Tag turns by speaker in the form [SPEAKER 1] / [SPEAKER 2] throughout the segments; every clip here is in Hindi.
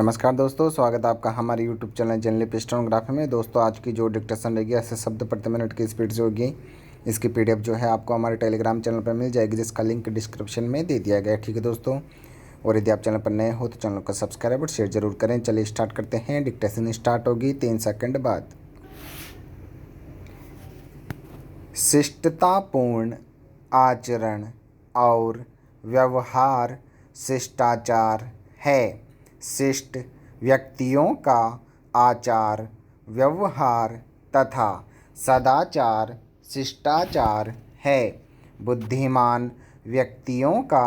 [SPEAKER 1] नमस्कार दोस्तों, स्वागत है आपका हमारे यूट्यूब चैनल जनरल स्टेनोग्राफी में। दोस्तों आज की जो डिक्टेशन रहेगी 80 शब्द प्रति मिनट की स्पीड से होगी। इसकी पीडीएफ जो है आपको हमारे टेलीग्राम चैनल पर मिल जाएगी, जिसका लिंक डिस्क्रिप्शन में दे दिया गया है। ठीक है दोस्तों, और यदि आप चैनल पर नए हो तो चैनल को सब्सक्राइब और शेयर जरूर करें। चलिए स्टार्ट करते हैं। डिक्टेशन स्टार्ट होगी 3 सेकंड बाद। शिष्टतापूर्ण आचरण और व्यवहार शिष्टाचार है। शिष्ट व्यक्तियों का आचार व्यवहार तथा सदाचार शिष्टाचार है। बुद्धिमान व्यक्तियों का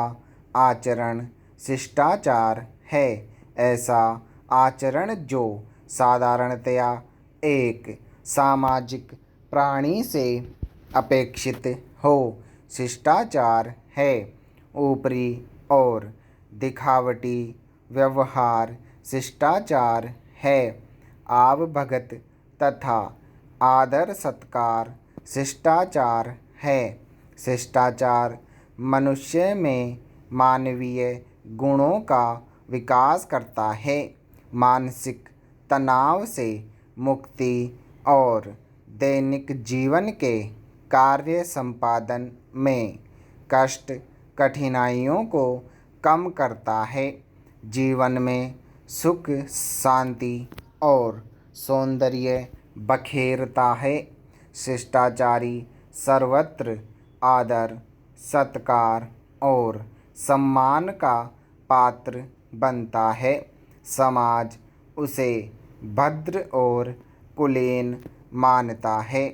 [SPEAKER 1] आचरण शिष्टाचार है। ऐसा आचरण जो साधारणतया एक सामाजिक प्राणी से अपेक्षित हो शिष्टाचार है। ऊपरी और दिखावटी व्यवहार शिष्टाचार है। आवभगत तथा आदर सत्कार शिष्टाचार है। शिष्टाचार मनुष्य में मानवीय गुणों का विकास करता है। मानसिक तनाव से मुक्ति और दैनिक जीवन के कार्य संपादन में कष्ट कठिनाइयों को कम करता है। जीवन में सुख शांति और सौंदर्य बखेरता है। शिष्टाचारी सर्वत्र आदर सत्कार और सम्मान का पात्र बनता है। समाज उसे भद्र और कुलीन मानता है।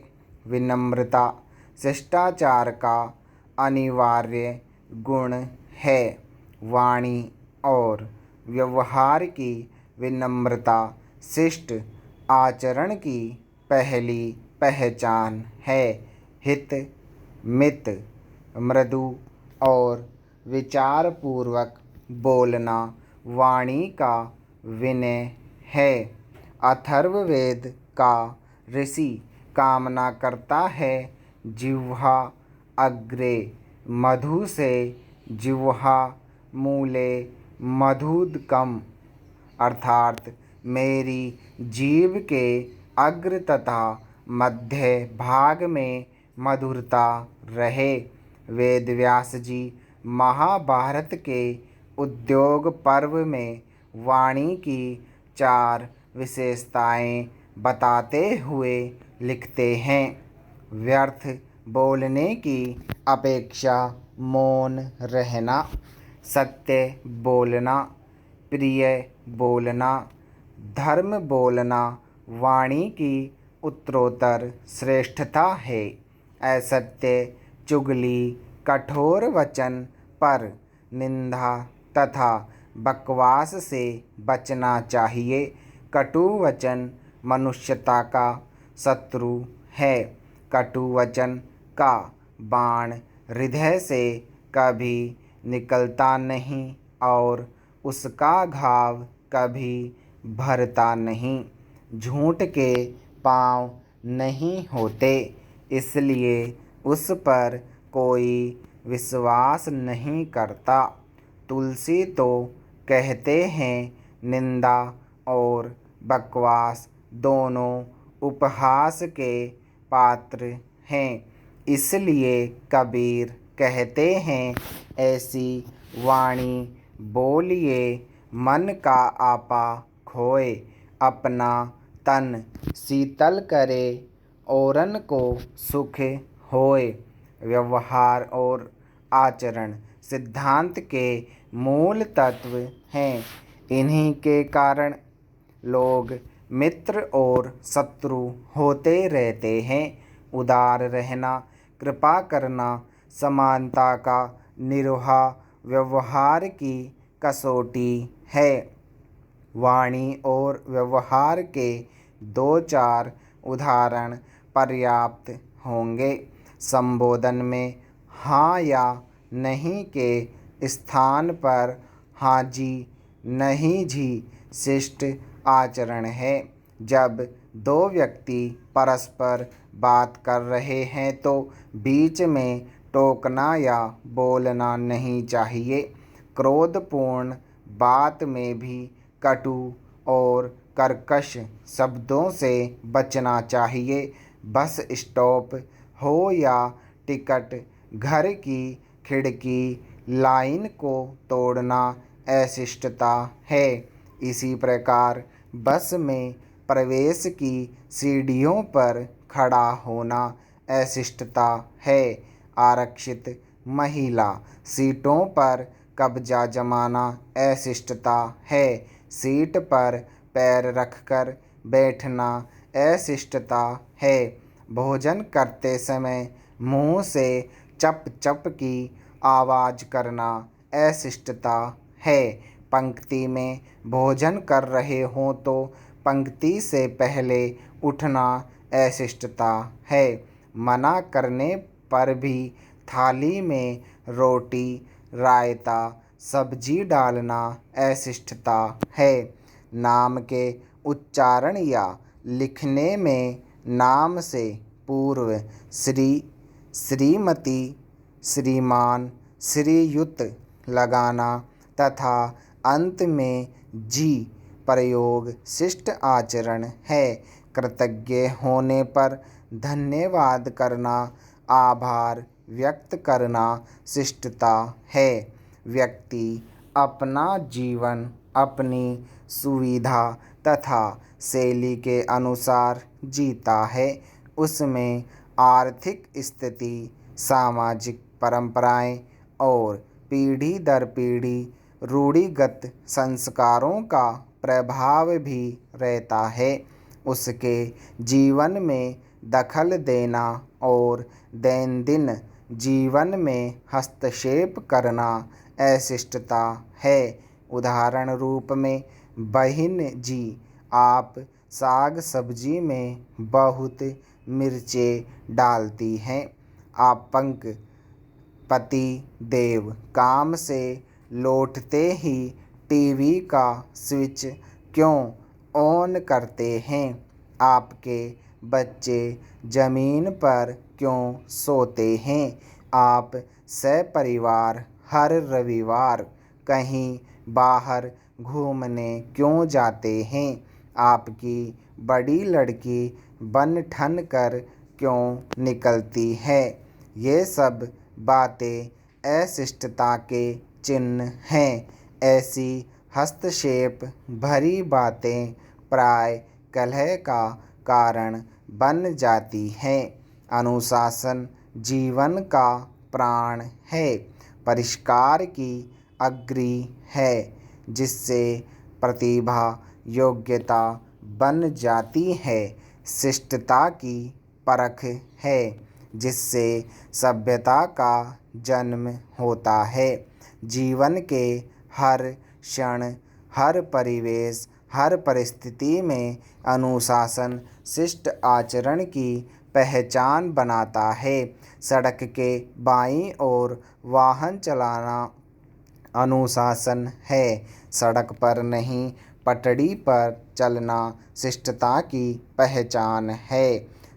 [SPEAKER 1] विनम्रता शिष्टाचार का अनिवार्य गुण है। वाणी और व्यवहार की विनम्रता शिष्ट आचरण की पहली पहचान है। हित मित मृदु और विचारपूर्वक बोलना वाणी का विनय है। अथर्ववेद का ऋषि कामना करता है जिह्वा अग्रे मधु से जिह्वा मूले मधुदकम, अर्थात मेरी जीभ के अग्र तथा मध्य भाग में मधुरता रहे। वेदव्यास जी महाभारत के उद्योग पर्व में वाणी की 4 विशेषताएं बताते हुए लिखते हैं। व्यर्थ बोलने की अपेक्षा मौन रहना, सत्य बोलना, प्रिय बोलना, धर्म बोलना वाणी की उत्तरोत्तर श्रेष्ठता है। असत्य चुगली कठोर वचन पर निंदा तथा बकवास से बचना चाहिए। कटु वचन मनुष्यता का शत्रु है। कटु वचन का बाण हृदय से कभी निकलता नहीं और उसका घाव कभी भरता नहीं। झूठ के पाँव नहीं होते, इसलिए उस पर कोई विश्वास नहीं करता। तुलसी तो कहते हैं निंदा और बकवास दोनों उपहास के पात्र हैं। इसलिए कबीर कहते हैं ऐसी वाणी बोलिए मन का आपा खोए। अपना तन शीतल करे औरन को सुख होए। व्यवहार और आचरण सिद्धांत के मूल तत्व हैं। इन्हीं के कारण लोग मित्र और शत्रु होते रहते हैं। उदार रहना, कृपा करना, समानता का निर्वाह व्यवहार की कसौटी है। वाणी और व्यवहार के 2-4 उदाहरण पर्याप्त होंगे। संबोधन में हाँ या नहीं के स्थान पर हाँ जी नहीं जी शिष्ट आचरण है। जब 2 व्यक्ति परस्पर बात कर रहे हैं तो बीच में टोकना या बोलना नहीं चाहिए। क्रोधपूर्ण बात में भी कटु और कर्कश शब्दों से बचना चाहिए। बस स्टॉप हो या टिकट, घर की खिड़की, लाइन को तोड़ना अशिष्टता है। इसी प्रकार बस में प्रवेश की सीढ़ियों पर खड़ा होना अशिष्टता है। आरक्षित महिला सीटों पर कब्जा जमाना अशिष्टता है। सीट पर पैर रखकर बैठना अशिष्टता है। भोजन करते समय मुंह से चप चप की आवाज़ करना अशिष्टता है। पंक्ति में भोजन कर रहे हों तो पंक्ति से पहले उठना अशिष्टता है। मना करने पर भी थाली में रोटी, रायता, सब्जी डालना अशिष्टता है। नाम के उच्चारण या लिखने में नाम से पूर्व श्री, श्रीमती, श्रीमान, श्रीयुत लगाना तथा अंत में जी प्रयोग शिष्ट आचरण है। कृतज्ञ होने पर धन्यवाद करना, आभार व्यक्त करना शिष्टता है। व्यक्ति अपना जीवन अपनी सुविधा तथा शैली के अनुसार जीता है। उसमें आर्थिक स्थिति, सामाजिक परंपराएं और पीढ़ी दर पीढ़ी रूढ़िगत संस्कारों का प्रभाव भी रहता है। उसके जीवन में दखल देना और दैनंदिन जीवन में हस्तक्षेप करना अशिष्टता है। उदाहरण रूप में, बहन जी आप साग सब्जी में बहुत मिर्चें डालती हैं। आपंक पति देव काम से लौटते ही टीवी का स्विच क्यों ऑन करते हैं? आपके बच्चे ज़मीन पर क्यों सोते हैं? आप सपरिवार हर रविवार कहीं बाहर घूमने क्यों जाते हैं? आपकी बड़ी लड़की बन ठन कर क्यों निकलती है? ये सब बातें अशिष्टता के चिन्ह हैं। ऐसी हस्तक्षेप भरी बातें प्राय कलह का कारण बन जाती हैं। अनुशासन जीवन का प्राण है, परिष्कार की अग्रि है, जिससे प्रतिभा योग्यता बन जाती है। शिष्टता की परख है, जिससे सभ्यता का जन्म होता है। जीवन के हर क्षण, हर परिवेश, हर परिस्थिति में अनुशासन शिष्ट आचरण की पहचान बनाता है। सड़क के बाईं ओर वाहन चलाना अनुशासन है। सड़क पर नहीं पटड़ी पर चलना शिष्टता की पहचान है।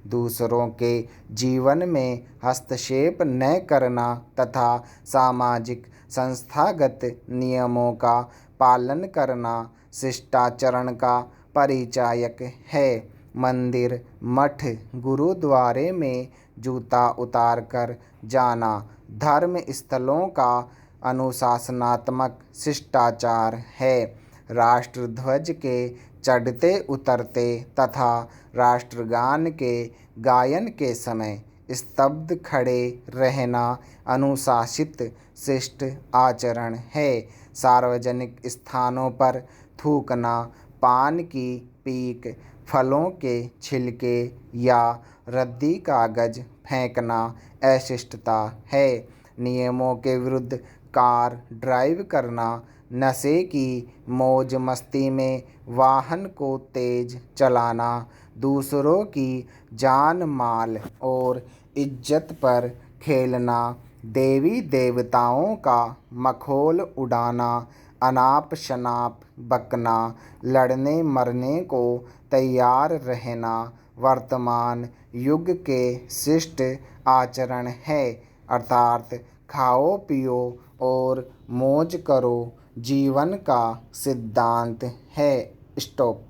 [SPEAKER 1] दूसरों के जीवन में हस्तक्षेप न करना तथा सामाजिक संस्थागत नियमों का पालन करना शिष्टाचरण का परिचायक है। मंदिर, मठ, गुरुद्वारे में जूता उतार कर जाना धर्म स्थलों का अनुशासनात्मक शिष्टाचार है। राष्ट्रध्वज के चढ़ते उतरते तथा राष्ट्रगान के गायन के समय स्तब्ध खड़े रहना अनुशासित शिष्ट आचरण है। सार्वजनिक स्थानों पर थूकना, पान की पीक, फलों के छिलके या रद्दी कागज फेंकना अशिष्टता है। नियमों के विरुद्ध कार ड्राइव करना, नशे की मौज मस्ती में वाहन को तेज चलाना, दूसरों की जान माल और इज्जत पर खेलना, देवी देवताओं का मखौल उड़ाना, अनाप शनाप बकना, लड़ने मरने को तैयार रहना वर्तमान युग के शिष्ट आचरण है। अर्थात खाओ पियो और मौज करो, जीवन का सिद्धांत है। स्टॉप।